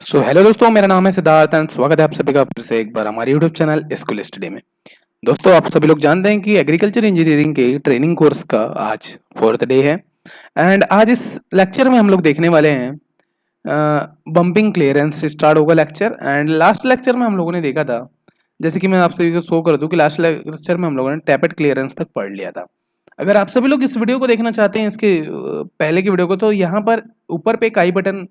So hello दोस्तों, मेरा नाम है सिद्धार्थ एंड स्वागत है आप सभी का फिर से एक बार हमारे यूट्यूब चैनल स्कूल स्टडी में। दोस्तों, आप सभी लोग जानते हैं कि एग्रीकल्चर इंजीनियरिंग के ट्रेनिंग कोर्स का आज 4th डे है। एंड आज इस लेक्चर में हम लोग देखने वाले हैं बम्पिंग क्लियरेंस से स्टार्ट होगा लेक्चर। एंड लास्ट लेक्चर में हम लोगों ने देखा था, जैसे कि मैं आप सभी को शो कर दूं कि लास्ट लेक्चर में हम लोगों ने टैपेट क्लियरेंस तक पढ़ लिया था। अगर आप सभी लोग इस वीडियो को देखना चाहते हैं, इसके पहले की वीडियो को, तो यहाँ पर ऊपर पे एक आई बटन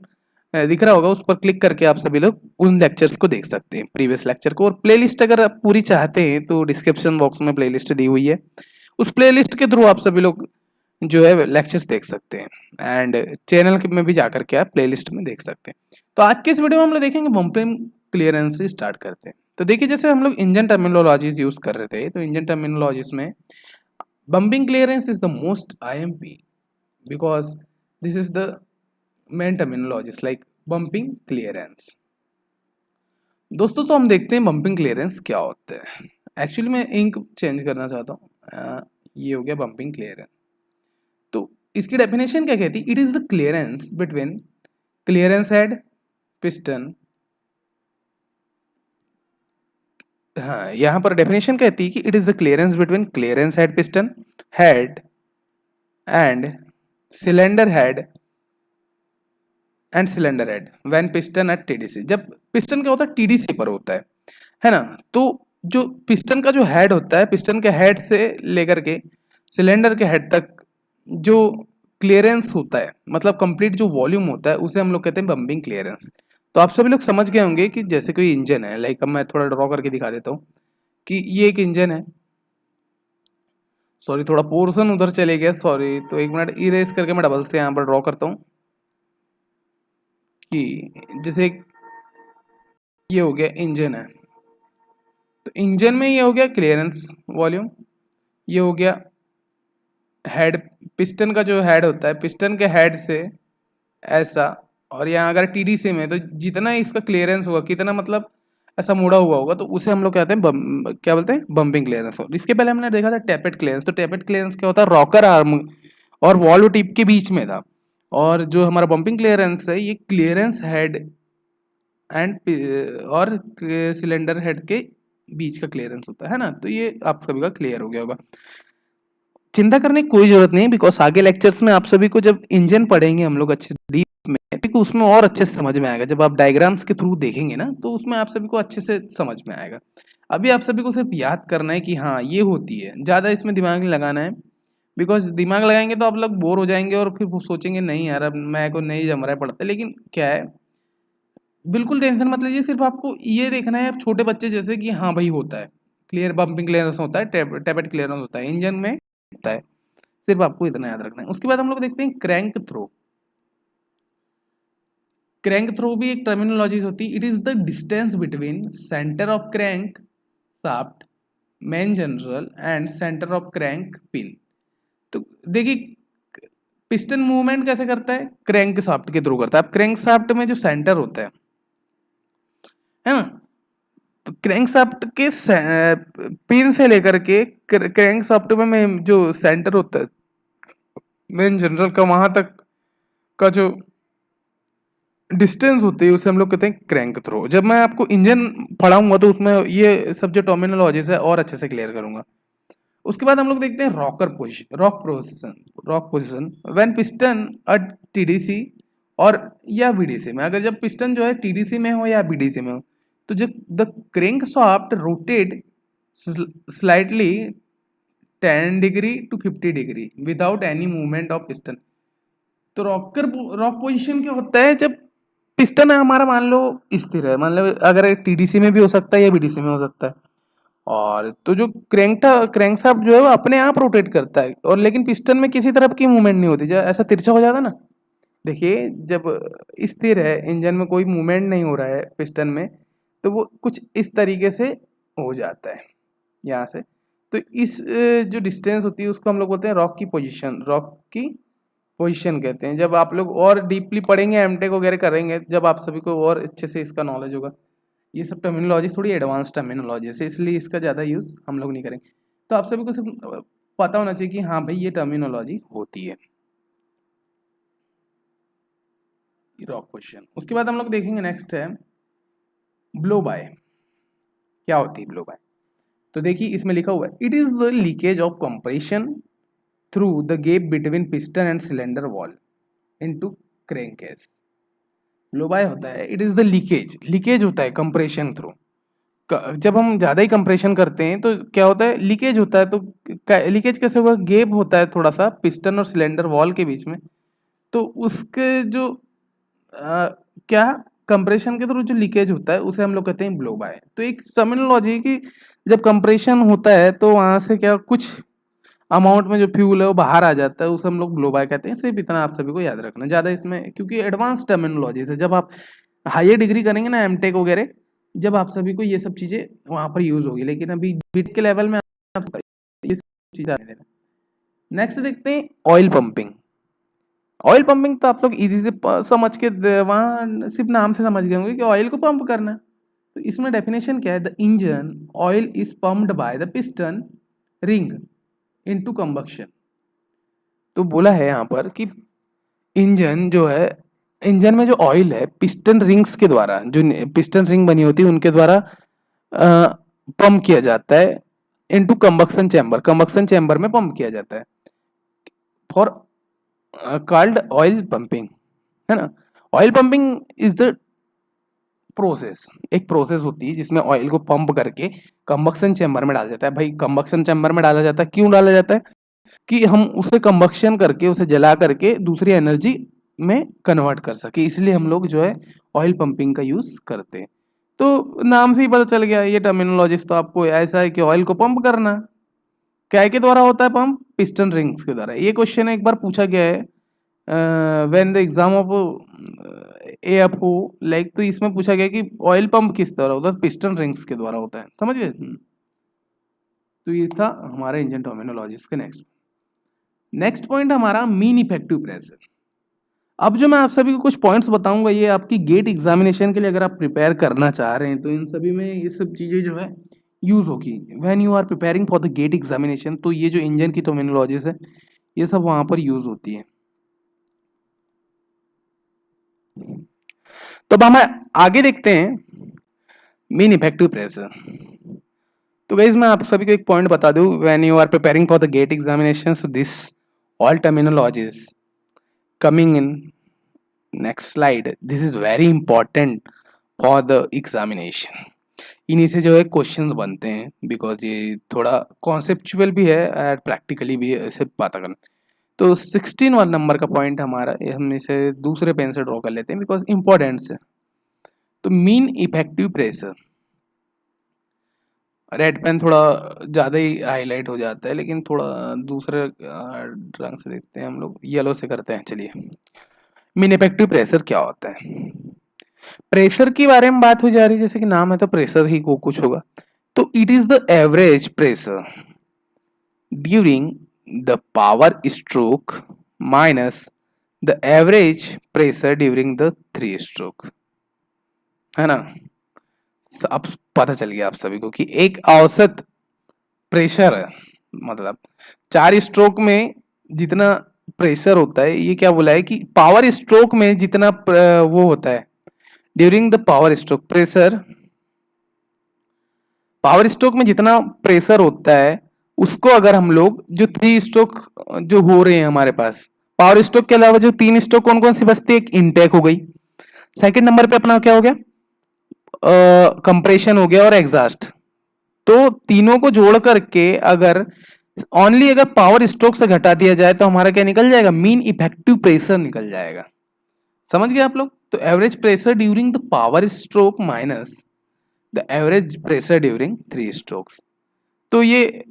दिख रहा होगा, उस पर क्लिक करके आप सभी लोग उन लेक्चर्स को देख सकते हैं, प्रीवियस लेक्चर को। और प्लेलिस्ट अगर आप पूरी चाहते हैं तो डिस्क्रिप्शन बॉक्स में प्लेलिस्ट दी हुई है, उस प्लेलिस्ट के थ्रू आप सभी लोग जो है लेक्चर्स देख सकते हैं। एंड चैनल में भी जाकर के आप प्लेलिस्ट में देख सकते हैं। तो आज के इस वीडियो में हम लोग देखेंगे बम्पिंग क्लियरेंस से स्टार्ट करते हैं। तो देखिए, जैसे हम लोग इंजन टर्मिनोलॉजीज यूज कर रहे थे, तो इंजन टर्मिनोलॉजीज में bumping clearance is the most IMP because this is the main terminologies like bumping clearance। दोस्तों, तो हम देखते हैं बम्पिंग क्लियरेंस क्या होता है। एक्चुअली मैं इंक चेंज करना चाहता हूँ, ये हो गया बम्पिंग क्लियरेंस। तो इसकी डेफिनेशन क्या कहती है? It is the clearance between clearance head piston. हाँ, यहाँ पर डेफिनेशन कहती है कि it is the clearance between clearance head piston head and cylinder head and cylinder head when piston at TDC। जब पिस्टन क्या होता है, TDC पर होता है ना। तो जो पिस्टन का जो हेड होता है, पिस्टन के हेड से लेकर के सिलेंडर के हेड तक जो क्लियरेंस होता है, मतलब कंप्लीट जो वॉल्यूम होता है, उसे हम लोग कहते हैं बम्पिंग क्लियरेंस। तो आप सभी लोग समझ गए होंगे कि जैसे कोई इंजन है, लाइक अब मैं थोड़ा ड्रॉ करके दिखा देता हूँ कि ये एक इंजन है। सॉरी, थोड़ा पोर्शन उधर चले गया, सॉरी। तो एक मिनट इरेज करके मैं डबल से यहाँ पर ड्रॉ करता हूँ कि जैसे ये हो गया इंजन है, तो इंजन में ये हो गया क्लियरेंस वॉल्यूम, ये हो गया हेड, पिस्टन का जो हेड होता है, पिस्टन के हेड से ऐसा। और यहाँ अगर TDC में, तो जितना इसका क्लियरेंस होगा, कितना मतलब ऐसा मुड़ा हुआ होगा, तो उसे हम लोग कहते हैं क्या बोलते हैं, बम्पिंग क्लियरेंस। और इसके पहले हमने देखा था टैपेट क्लियरेंस। तो टैपेट क्लियरेंस क्या होता है, रॉकर आर्म और वॉल्व टिप के बीच में था। और जो हमारा बम्पिंग क्लियरेंस है, ये क्लियरेंस हेड एंड और सिलेंडर हेड के बीच का क्लियरेंस होता है ना। तो ये आप सभी का क्लियर हो गया होगा, चिंता करने की कोई जरूरत नहीं, बिकॉज आगे लेक्चर्स में आप सभी को जब इंजन पढ़ेंगे हम लोग अच्छे डीप में, तो उसमें और अच्छे से समझ में आएगा। जब आप डायग्राम्स के थ्रू देखेंगे ना, तो उसमें आप सभी को अच्छे से समझ में आएगा। अभी आप सभी को सिर्फ याद करना है कि हाँ ये होती है, ज़्यादा इसमें दिमाग नहीं लगाना है। बिकॉज दिमाग लगाएंगे तो आप लोग बोर हो जाएंगे और फिर वो सोचेंगे नहीं यार, अब मैं को नहीं जम रहा है पढ़ते। लेकिन क्या है, बिल्कुल टेंशन मत लीजिए, सिर्फ आपको ये देखना है छोटे बच्चे जैसे कि हाँ भाई होता है, क्लियर बम्पिंग क्लियरेंस होता है, टैपेट क्लियरेंस होता है, इंजन में होता है। सिर्फ आपको इतना याद रखना है। उसके बाद हम लोग देखते हैं क्रैंक थ्रो। क्रैंक थ्रो भी एक टर्मिनोलॉजी होती है। It is the distance between centre of crank shaft main general and centre of crank pin. तो देखिए, पिस्टन मूवमेंट कैसे करता है, क्रैंक शाफ्ट के थ्रू करता है। अब क्रैंक शाफ्ट में जो सेंटर होता है ना, तो क्रैंक शाफ्ट के पिन से लेकर के क्रैंक शाफ्ट में जो सेंटर होता है मेन जनरल का, वहां तक का जो डिस्टेंस होती है, उसे हम लोग कहते हैं क्रैंक थ्रो। जब मैं आपको इंजन पढ़ाऊंगा तो उसमें ये सब जो टर्मिनोलॉजीज है और अच्छे से क्लियर करूंगा। उसके बाद हम लोग देखते हैं rock position when piston at TDC और या BDC में। अगर जब पिस्टन जो है TDC में हो या BDC में हो, तो जब the crank shaft rotate slightly 10 degree to 50 degree without any movement of piston. तो रॉक पोजीशन क्या होता है, जब पिस्टन है हमारा, मान लो स्थिर है, मान लो अगर TDC में भी हो सकता है या BDC में हो सकता है। और तो जो क्रैंक शाफ्ट जो है वो अपने आप रोटेट करता है, और लेकिन पिस्टन में किसी तरह की मूवमेंट नहीं होती। जब ऐसा तिरछा हो जाता है ना, देखिए जब स्थिर है इंजन में, कोई मूवमेंट नहीं हो रहा है पिस्टन में, तो वो कुछ इस तरीके से हो जाता है यहाँ से। तो इस जो डिस्टेंस होती है उसको हम लोग बोलते हैं रॉक की पोजीशन कहते हैं। जब आप लोग और डीपली पढ़ेंगे, एमटेक वगैरह करेंगे, जब आप सभी को और अच्छे से इसका नॉलेज होगा। ये सब टर्मिनोलॉजी थोड़ी एडवांस टर्मिनोलॉजी है, इसलिए इसका ज़्यादा यूज़ हम लोग नहीं करेंगे। तो आप सभी को सिर्फ पता होना चाहिए कि हाँ भाई ये टर्मिनोलॉजी होती है। Rock question. उसके बाद हम लोग देखेंगे नेक्स्ट है ब्लो बाय। क्या होती है ब्लो बाय? तो देखिए इसमें लिखा हुआ है, it is the leakage of compression through the gap between piston and cylinder wall into crankcase. Blow by होता है, it is the leakage, leakage होता है कंप्रेशन थ्रू। जब हम ज़्यादा ही कंप्रेशन करते हैं तो क्या होता है, लीकेज होता है। तो लीकेज कैसे होगा? गैप होता है थोड़ा सा पिस्टन और सिलेंडर वॉल के बीच में, तो उसके जो क्या कंप्रेशन के थ्रू जो लीकेज होता है उसे हम लोग कहते हैं ब्लो बाय। तो एक टर्मिनोलॉजी है कि जब कंप्रेशन होता है तो वहां से क्या कुछ अमाउंट में जो फ्यूल है वो बाहर आ जाता है, उसे हम लोग ब्लो बाय कहते हैं। सिर्फ इतना आप सभी को याद रखना, ज़्यादा इसमें क्योंकि एडवांस टर्मिनोलॉजी से जब आप हायर डिग्री करेंगे ना, एमटेक वगैरह, जब आप सभी को ये सब चीज़ें वहाँ पर यूज होगी, लेकिन अभी बीट के लेवल में आप ये सब चीज़ें आने देना। नेक्स्ट देखते हैं ऑयल पंपिंग। ऑयल पंपिंग तो आप लोग इजी से समझ के वहाँ सिर्फ नाम से समझ गए होंगे कि ऑयल को पंप करना है। तो इसमें डेफिनेशन क्या है? The engine oil is pumped by the piston ring into combustion. तो बोला है यहाँ पर कि इंजन जो है, इंजन में जो ऑयल है पिस्टन रिंग्स के द्वारा, जो पिस्टन रिंग बनी होती है उनके द्वारा पंप किया जाता है into combustion chamber, combustion chamber में पंप किया जाता है फॉर कॉल्ड ऑयल पंपिंग, है ना। Oil pumping is the process, एक प्रोसेस होती है जिसमें ऑयल को पंप करके कंबक्शन चैम्बर में डाला जाता है। भाई कंबक्शन चैम्बर में डाला जाता है, क्यों डाला जाता है? कि हम उसे कंबक्शन करके, उसे जला करके दूसरी एनर्जी में कन्वर्ट कर सके, इसलिए हम लोग जो है ऑयल पंपिंग का यूज करते हैं। तो नाम से ही पता चल गया, ये टर्मिनोलॉजिस तो आपको ऐसा है कि ऑयल को पंप करना। क्या के द्वारा होता है पंप? पिस्टन रिंग्स के द्वारा। ये क्वेश्चन एक बार पूछा गया है when the exam of AFO like, तो इसमें पूछा गया कि ऑयल पंप किस द्वारा होता है? पिस्टन रिंग्स के द्वारा होता है, समझ गए। तो ये था हमारा इंजन टर्मिनोलॉजिस के नेक्स्ट पॉइंट हमारा मीन इफेक्टिव प्रेशर। अब जो मैं आप सभी को कुछ पॉइंट्स बताऊंगा, ये आपकी गेट एग्जामिनेशन के लिए अगर आप प्रिपेयर करना चाह रहे हैं तो इन सभी में ये सब चीज़ें जो है यूज होगी when you are preparing for the GATE examination. तो ये जो इंजन की टर्मिनोलॉजीज है ये सब वहां पर यूज होती है। तो अब हम आगे देखते हैं मीन इफेक्टिव प्रेशर। तो गाइस मैं आप सभी को एक पॉइंट बता दूं, when you are preparing for the GATE examination, so this all terminologies coming in next slide, this is very important for the examination। इन्हीं से जो है क्वेश्चंस बनते हैं, बिकॉज ये थोड़ा कॉन्सेप्चुअल भी है और प्रैक्टिकली भी है, इसे पता करना। तो 16 नंबर का पॉइंट हमारा, हम इसे दूसरे पेन से ड्रॉ कर लेते हैं बिकॉज इंपॉर्टेंट है। तो mean effective pressure, red pen थोड़ा ज़्यादा ही हाईलाइट हो जाता है, लेकिन थोड़ा दूसरे रंग से देखते हैं हम लोग, येलो से करते हैं। चलिए, मीन इफेक्टिव प्रेशर क्या होता है? प्रेशर के बारे में बात हो जा रही है, जैसे कि नाम है तो प्रेशर ही को कुछ होगा। तो it is the average pressure during the power stroke minus the average pressure during the 3 stroke, है ना। अब पता चल गया आप सभी को कि एक औसत प्रेशर है, मतलब 4 स्ट्रोक में जितना प्रेशर होता है, ये क्या बोला है कि पावर स्ट्रोक में जितना वो होता है during the power stroke pressure, power stroke में जितना प्रेशर होता है उसको अगर हम लोग जो 3 स्ट्रोक जो हो रहे हैं हमारे पास, पावर स्ट्रोक के अलावा जो 3 स्ट्रोक कौन कौन सी बचती है? एक इनटेक हो गई, सेकंड नंबर पे अपना क्या हो गया? कंप्रेशन हो गया, और एग्जॉस्ट। तो तीनों को जोड़ करके अगर ओनली अगर पावर स्ट्रोक से घटा दिया जाए तो हमारा क्या निकल जाएगा? मीन इफेक्टिव प्रेशर निकल जाएगा। समझ गए आप लोग? तो average pressure during the power stroke minus the average pressure during 3 strokes. तो ये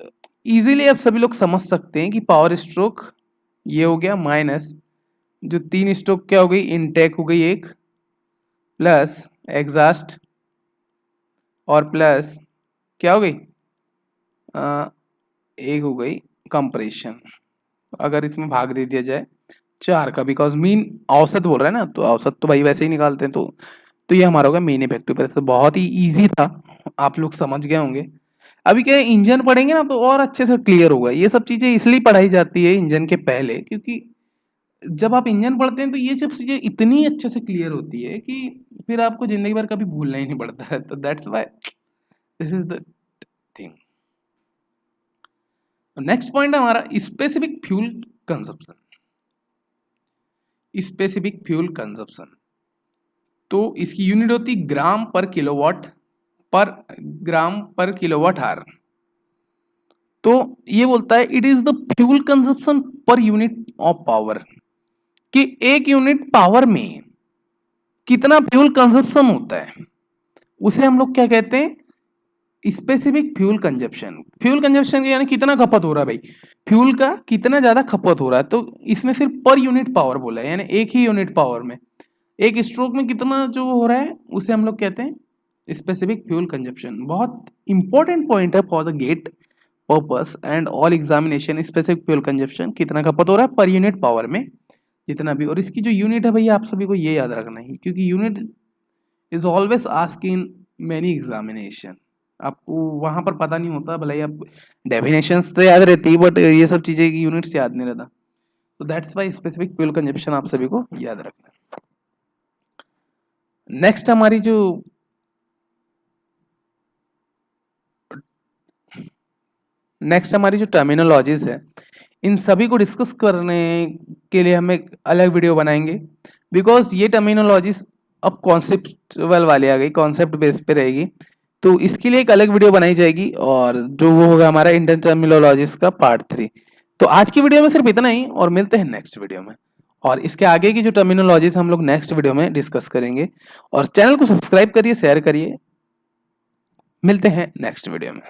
इजीली आप सभी लोग समझ सकते हैं कि पावर स्ट्रोक ये हो गया, माइनस जो 3 स्ट्रोक क्या हो गई? इनटेक हो गई एक, प्लस एग्जॉस्ट, और प्लस क्या हो गई? एक हो गई कंप्रेशन। अगर इसमें भाग दे दिया जाए 4 का, बिकॉज मीन औसत बोल रहा है ना, तो औसत तो भाई वैसे ही निकालते हैं। तो ये हमारा होगा मीन इफेक्टिव प्रेशर। बहुत ही इजी था, आप लोग समझ गए होंगे। अभी क्या है, इंजन पढ़ेंगे ना तो और अच्छे से क्लियर होगा। ये सब चीज़ें इसलिए पढ़ाई जाती है इंजन के पहले, क्योंकि जब आप इंजन पढ़ते हैं तो ये सब चीज़ें इतनी अच्छे से क्लियर होती है कि फिर आपको ज़िंदगी भर कभी भूलना ही नहीं पड़ता है। तो that's why this is the thing. Next point है हमारा specific fuel consumption. Specific fuel consumption, तो इसकी यूनिट होती ग्राम पर किलोवाट आवर। तो ये बोलता है it is the fuel consumption per unit of power, कि एक यूनिट पावर में कितना फ्यूल कंजप्शन होता है, उसे हम लोग क्या कहते हैं, specific fuel consumption. Fuel consumption यानी कितना खपत हो रहा है भाई, फ्यूल का कितना ज्यादा खपत हो रहा है। तो इसमें सिर्फ पर यूनिट पावर बोला है, यानी एक ही यूनिट पावर में एक स्ट्रोक में कितना जो हो रहा है उसे हम लोग कहते हैं स्पेसिफिक फ्यूल कंजप्शन। बहुत इंपॉर्टेंट पॉइंट है for the GATE purpose and all examination. Specific fuel consumption कितना खपत हो रहा है पर यूनिट पावर में जितना भी, और इसकी जो यूनिट है भैया आप सभी को ये याद रखना है, क्योंकि unit is always ask in many examination. आपको वहां पर पता नहीं होता, भले ही आप डेफिनेशंस तो याद रहती है बट ये सब चीजें की यूनिट्स याद नहीं रहता। तो that's why specific fuel consumption आप सभी को याद रखना है। नेक्स्ट हमारी जो टर्मिनोलॉजीज है, इन सभी को डिस्कस करने के लिए हम एक अलग वीडियो बनाएंगे, बिकॉज ये टर्मिनोलॉजीज अब कॉन्सेप्चुअल वाली आ गई, कॉन्सेप्ट बेस पे रहेगी। तो इसके लिए एक अलग वीडियो बनाई जाएगी और जो वो होगा हमारा इंडियन टर्मिनोलॉजीज का पार्ट 3। तो आज की वीडियो में सिर्फ इतना ही और मिलते हैं नेक्स्ट वीडियो में, और इसके आगे की जो टर्मिनोलॉजीज हम लोग नेक्स्ट वीडियो में डिस्कस करेंगे। और चैनल को सब्सक्राइब करिए, शेयर करिए। मिलते हैं नेक्स्ट वीडियो में।